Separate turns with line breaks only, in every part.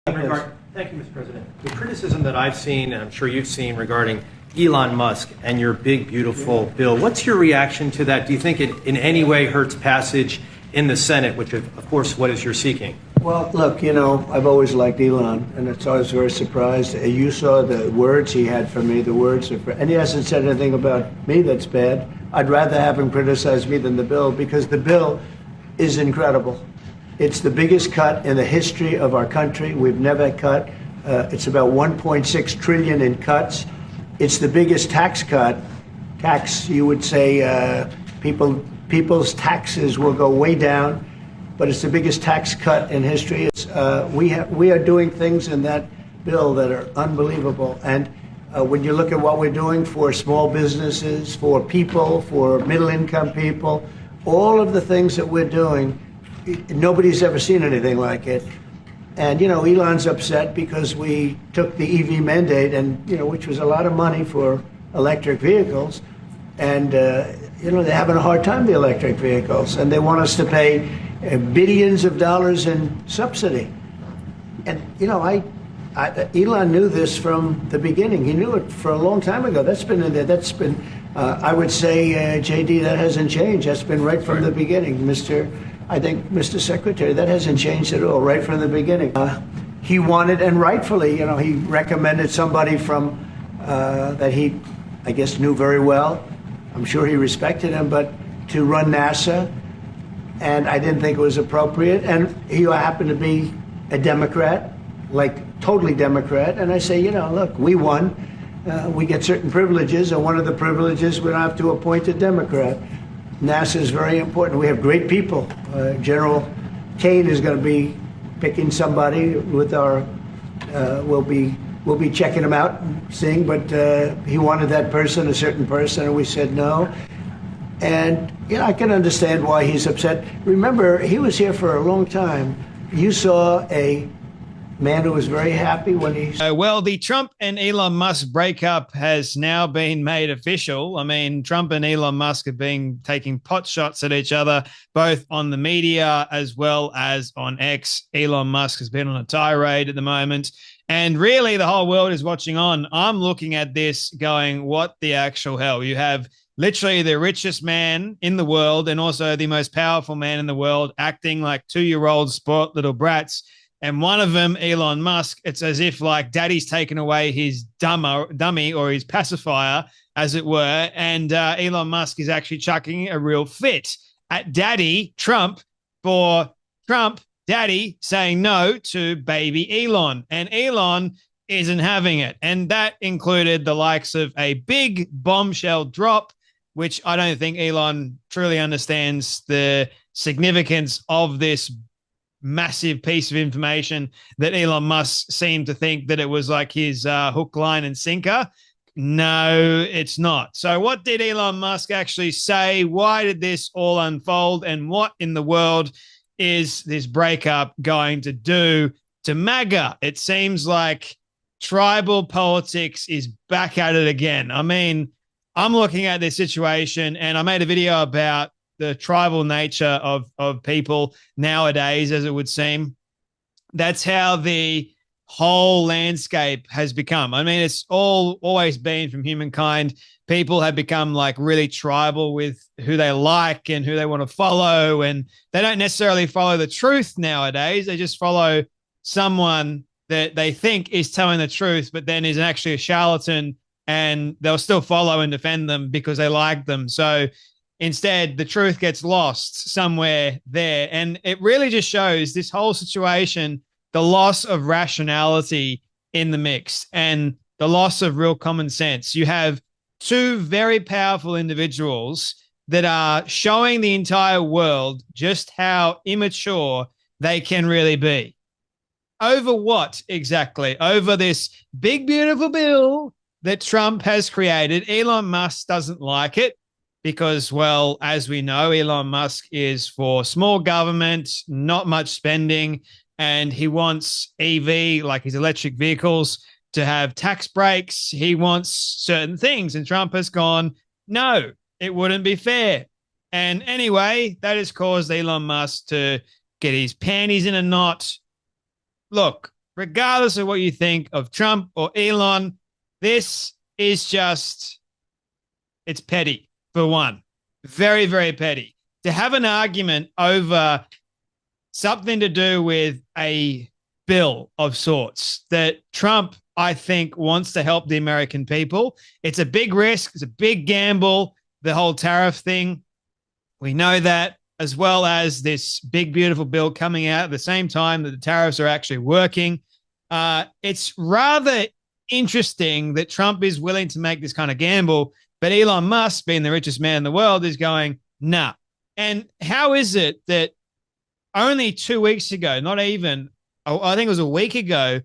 Thank you, Mr. President. The criticism that I've seen, and I'm sure you've seen, regarding Elon Musk and your big, beautiful bill, what's your reaction to that? Do you think it in any way hurts passage in the Senate, which, of course, what is you're seeking?
Well, look, I've always liked Elon, and it's always very surprised. You saw the words he had for me, and he hasn't said anything about me that's bad. I'd rather have him criticize me than the bill, because the bill is incredible. It's the biggest cut in the history of our country. We've never cut. It's about 1.6 trillion in cuts. It's the biggest tax cut. You would say, people's taxes will go way down, but it's the biggest tax cut in history. We are doing things in that bill that are unbelievable. And when you look at what we're doing for small businesses, for people, for middle-income people, all of the things that we're doing, nobody's ever seen anything like it. And, Elon's upset because we took the EV mandate, and, which was a lot of money for electric vehicles. And, they're having a hard time, the electric vehicles, and they want us to pay billions of dollars in subsidy. And, Elon knew this from the beginning. He knew it for a long time ago. That's been in there. I would say, JD, that hasn't changed. That's been right from the beginning, Mr. Secretary, that hasn't changed at all, right from the beginning. He wanted, and rightfully, he recommended somebody from that he, I guess, knew very well. I'm sure he respected him, but to run NASA, and I didn't think it was appropriate. And he happened to be a Democrat, like totally Democrat. And I say, look, we won. We get certain privileges, and one of the privileges, we don't have to appoint a Democrat. NASA is very important. We have great people. General Kane is going to be picking somebody with our. We'll be checking him out, and seeing. But he wanted that person, a certain person, and we said no. And I can understand why he's upset. Remember, he was here for a long time. You saw a man who was very happy when he...
Well, the Trump and Elon Musk breakup has now been made official. I mean, Trump and Elon Musk have been taking pot shots at each other, both on the media as well as on X. Elon Musk has been on a tirade at the moment, and really the whole world is watching on. I'm looking at this going, what the actual hell? You have literally the richest man in the world and also the most powerful man in the world acting like 2-year-old sport little brats. And one of them, Elon Musk, it's as if like daddy's taken away his dummy or his pacifier, as it were. And Elon Musk is actually chucking a real fit at daddy Trump for Trump daddy saying no to baby Elon. And Elon isn't having it. And that included the likes of a big bombshell drop, which I don't think Elon truly understands the significance of this massive piece of information that Elon Musk seemed to think that it was like his hook, line, and sinker. No, it's not. So what did Elon Musk actually say? Why did this all unfold? And what in the world is this breakup going to do to MAGA? It seems like tribal politics is back at it again. I mean, I'm looking at this situation, and I made a video about the tribal nature of people nowadays, as it would seem. That's how the whole landscape has become. I mean, it's always been from humankind. People have become like really tribal with who they like and who they want to follow. And they don't necessarily follow the truth nowadays. They just follow someone that they think is telling the truth, but then is actually a charlatan, and they'll still follow and defend them because they like them. So instead, the truth gets lost somewhere there. And it really just shows this whole situation, the loss of rationality in the mix and the loss of real common sense. You have two very powerful individuals that are showing the entire world just how immature they can really be. Over what exactly? Over this big, beautiful bill that Trump has created. Elon Musk doesn't like it, because, well, as we know, Elon Musk is for small government, not much spending, and he wants EV, like his electric vehicles, to have tax breaks. He wants certain things, and Trump has gone, no, it wouldn't be fair. And anyway, that has caused Elon Musk to get his panties in a knot. Look, regardless of what you think of Trump or Elon, this is just, it's petty, for one. Very, very petty. To have an argument over something to do with a bill of sorts that Trump, I think, wants to help the American people. It's a big risk. It's a big gamble, the whole tariff thing. We know that, as well as this big, beautiful bill coming out at the same time that the tariffs are actually working. It's rather interesting that Trump is willing to make this kind of gamble, but Elon Musk, being the richest man in the world, is going, nah. And how is it that only 2 weeks ago, not even, I think it was a week ago,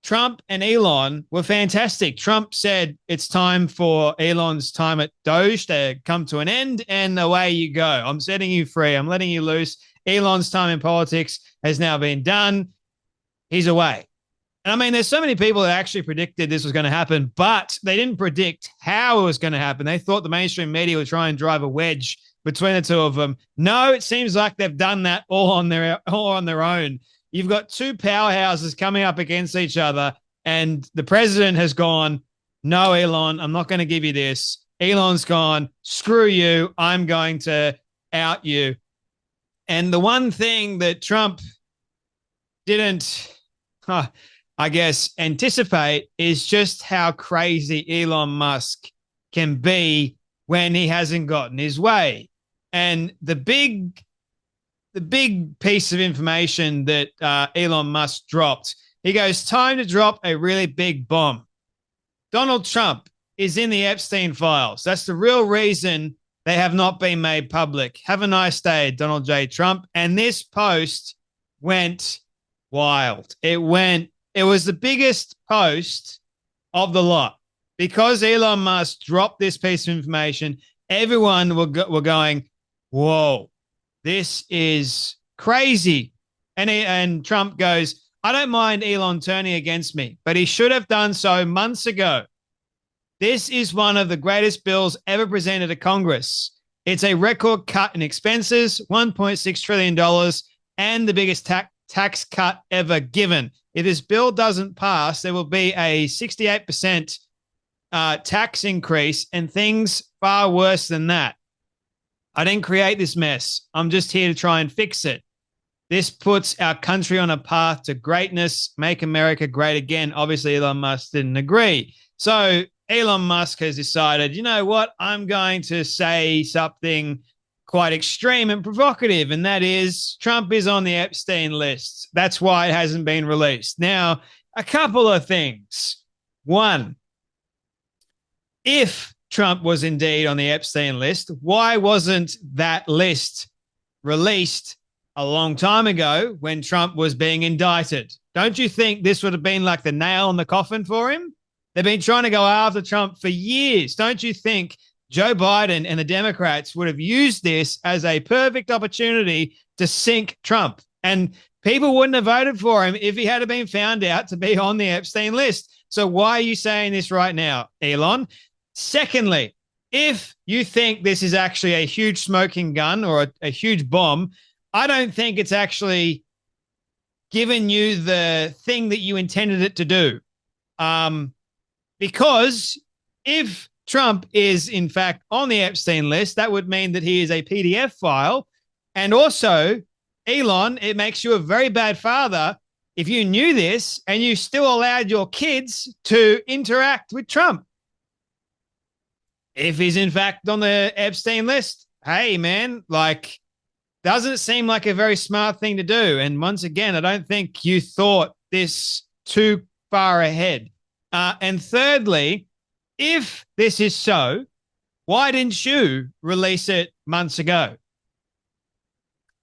Trump and Elon were fantastic. Trump said it's time for Elon's time at Doge to come to an end, and away you go. I'm setting you free. I'm letting you loose. Elon's time in politics has now been done. He's away. And I mean, there's so many people that actually predicted this was going to happen, but they didn't predict how it was going to happen. They thought the mainstream media would try and drive a wedge between the two of them. No, it seems like they've done that all on their own. You've got two powerhouses coming up against each other, and the president has gone, no, Elon, I'm not going to give you this. Elon's gone, screw you, I'm going to out you. And the one thing that Trump didn't, I guess, anticipate is just how crazy Elon Musk can be when he hasn't gotten his way. And the big piece of information that Elon Musk dropped, he goes, time to drop a really big bomb. Donald Trump is in the Epstein files. That's the real reason they have not been made public. Have a nice day, Donald J. Trump. And this post went wild. It was the biggest post of the lot. Because Elon Musk dropped this piece of information, everyone were going, whoa, this is crazy. And Trump goes, I don't mind Elon turning against me, but he should have done so months ago. This is one of the greatest bills ever presented to Congress. It's a record cut in expenses, $1.6 trillion, and the biggest tax cut ever given. If this bill doesn't pass, there will be a 68% tax increase and things far worse than that. I didn't create this mess. I'm just here to try and fix it. This puts our country on a path to greatness, make America great again. Obviously, Elon Musk didn't agree. So Elon Musk has decided, you know what? I'm going to say something quite extreme and provocative, and that is Trump is on the Epstein list. That's why it hasn't been released. Now, a couple of things. One, if Trump was indeed on the Epstein list, why wasn't that list released a long time ago when Trump was being indicted? Don't you think this would have been like the nail in the coffin for him? They've been trying to go after Trump for years. Don't you think Joe Biden and the Democrats would have used this as a perfect opportunity to sink Trump? And people wouldn't have voted for him if he had been found out to be on the Epstein list. So why are you saying this right now, Elon? Secondly, if you think this is actually a huge smoking gun or a huge bomb, I don't think it's actually given you the thing that you intended it to do. Because if Trump is, in fact, on the Epstein list, that would mean that he is a PDF file. And also, Elon, it makes you a very bad father if you knew this and you still allowed your kids to interact with Trump. If he's, in fact, on the Epstein list, hey, man, like, doesn't seem like a very smart thing to do. And once again, I don't think you thought this too far ahead. And thirdly, if this is so, why didn't you release it months ago?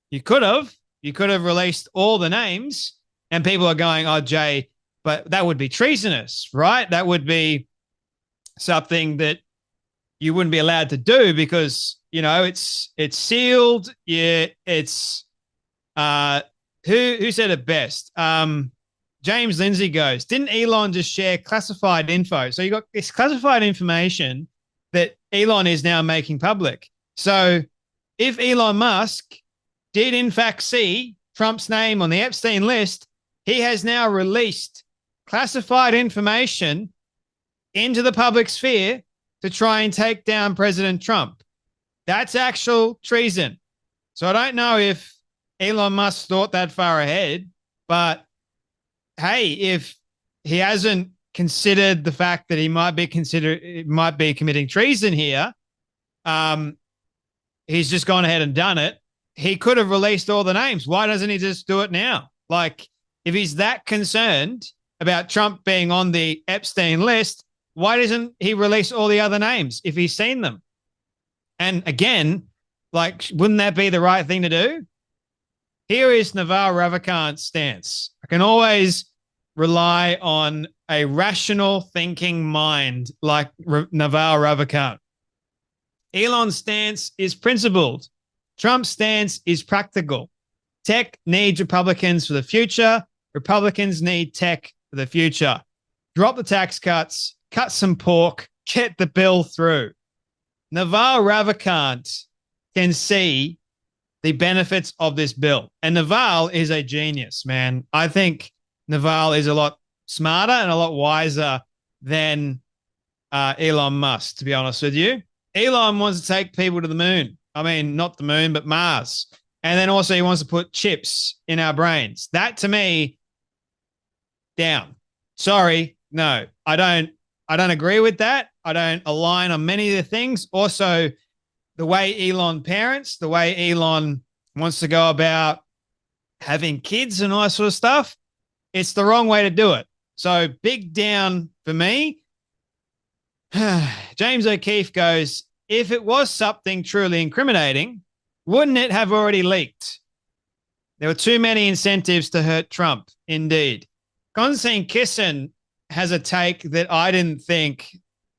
You could have. You could have released all the names, and people are going, oh, Jay, but that would be treasonous, right? That would be something that you wouldn't be allowed to do because, you know, it's sealed. Yeah, it's who said it best? James Lindsay goes, didn't Elon just share classified info? So you got this classified information that Elon is now making public. So if Elon Musk did in fact see Trump's name on the Epstein list, he has now released classified information into the public sphere to try and take down President Trump. That's actual treason. So I don't know if Elon Musk thought that far ahead, but hey, if he hasn't considered the fact that he might be committing treason here, he's just gone ahead and done it. He could have released all the names. Why doesn't he just do it now? Like, if he's that concerned about Trump being on the Epstein list, why doesn't he release all the other names if he's seen them? And again, like, wouldn't that be the right thing to do? Here is Naval Ravikant's stance. I can always rely on a rational thinking mind like Naval Ravikant. Elon's stance is principled. Trump's stance is practical. Tech needs Republicans for the future. Republicans need tech for the future. Drop the tax cuts, cut some pork, get the bill through. Naval Ravikant can see the benefits of this bill. And Naval is a genius, man. I think Naval is a lot smarter and a lot wiser than Elon Musk, to be honest with you. Elon wants to take people to the moon. I mean, not the moon, but Mars. And then also he wants to put chips in our brains. That, to me, down. Sorry, no, I don't agree with that. I don't align on many of the things. Also, the way Elon parents, the way Elon wants to go about having kids and all that sort of stuff, it's the wrong way to do it. So big down for me. James O'Keefe goes, if it was something truly incriminating, wouldn't it have already leaked? There were too many incentives to hurt Trump, indeed. Konstantin Kisin has a take that I didn't think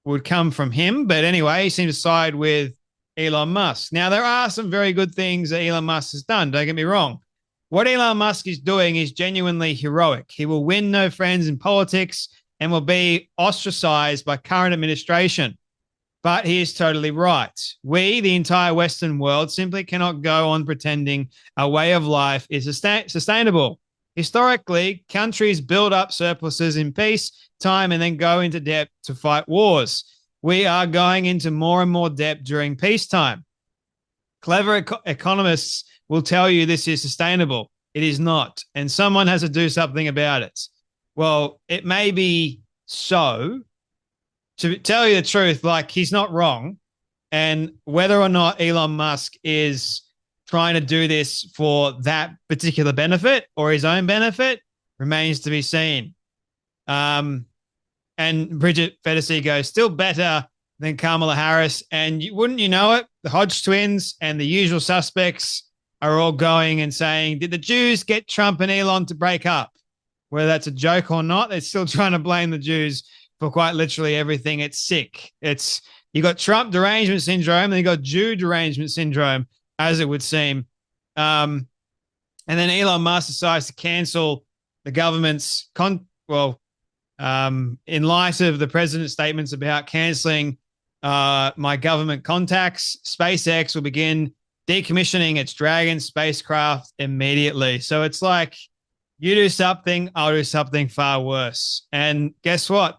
would come from him, but anyway, he seems to side with Elon Musk. Now, there are some very good things that Elon Musk has done, don't get me wrong. What Elon Musk is doing is genuinely heroic. He will win no friends in politics and will be ostracized by current administration. But he is totally right. We, the entire Western world, simply cannot go on pretending our way of life is sustainable. Historically, countries build up surpluses in peace time and then go into debt to fight wars. We are going into more and more debt during peacetime. Clever economists will tell you this is sustainable. It is not. And someone has to do something about it. Well, it may be so. To tell you the truth, like, he's not wrong. And whether or not Elon Musk is trying to do this for that particular benefit or his own benefit remains to be seen. And Bridget Fedesi goes, still better than Kamala Harris. And wouldn't you know it, the Hodge twins and the usual suspects are all going and saying, did the Jews get Trump and Elon to break up? Whether that's a joke or not, they're still trying to blame the Jews for quite literally everything. It's sick. It's, you got Trump derangement syndrome, and you got Jew derangement syndrome, as it would seem. And then Elon Musk decides to cancel the government's in light of the president's statements about canceling my government contacts, SpaceX will begin decommissioning its Dragon spacecraft immediately. So it's like, you do something, I'll do something far worse. And guess what?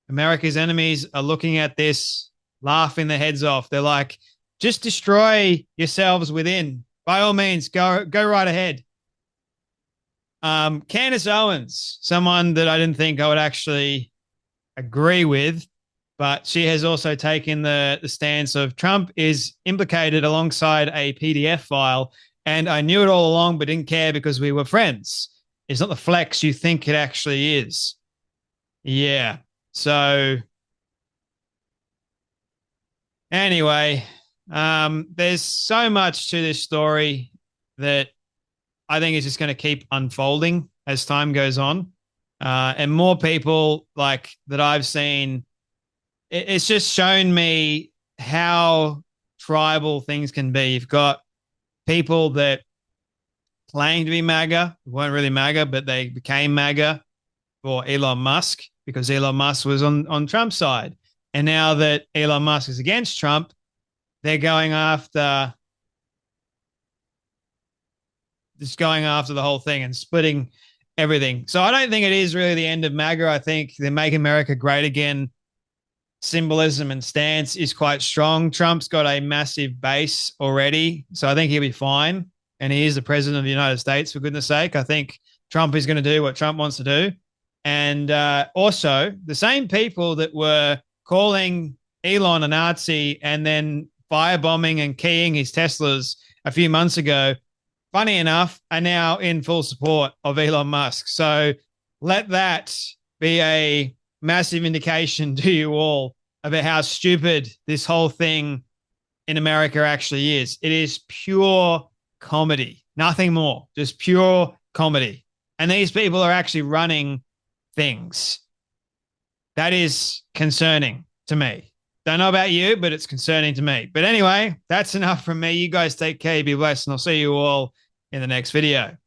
America's enemies are looking at this, laughing their heads off. They're like, just destroy yourselves within. By all means, go right ahead. Candace Owens, someone that I didn't think I would actually agree with, but she has also taken the stance of Trump is implicated alongside a PDF file, and I knew it all along but didn't care because we were friends. It's not the flex you think it actually is. Yeah. So anyway, there's so much to this story that I think is just going to keep unfolding as time goes on. And more people like that I've seen, it's just shown me how tribal things can be. You've got people that claim to be MAGA, weren't really MAGA, but they became MAGA for Elon Musk because Elon Musk was on Trump's side. And now that Elon Musk is against Trump, they're going after the whole thing and splitting everything. So I don't think it is really the end of MAGA. I think the Make America Great Again symbolism and stance is quite strong. Trump's got a massive base already, so I think he'll be fine. And he is the president of the United States, for goodness sake. I think Trump is going to do what Trump wants to do. And also, the same people that were calling Elon a Nazi and then firebombing and keying his Teslas a few months ago, funny enough, are now in full support of Elon Musk. So let that be a massive indication to you all about how stupid this whole thing in America actually is. It is pure comedy, nothing more, just pure comedy. And these people are actually running things. That is concerning to me. Don't know about you, but it's concerning to me. But anyway, that's enough from me. You guys take care, be blessed, and I'll see you all in the next video.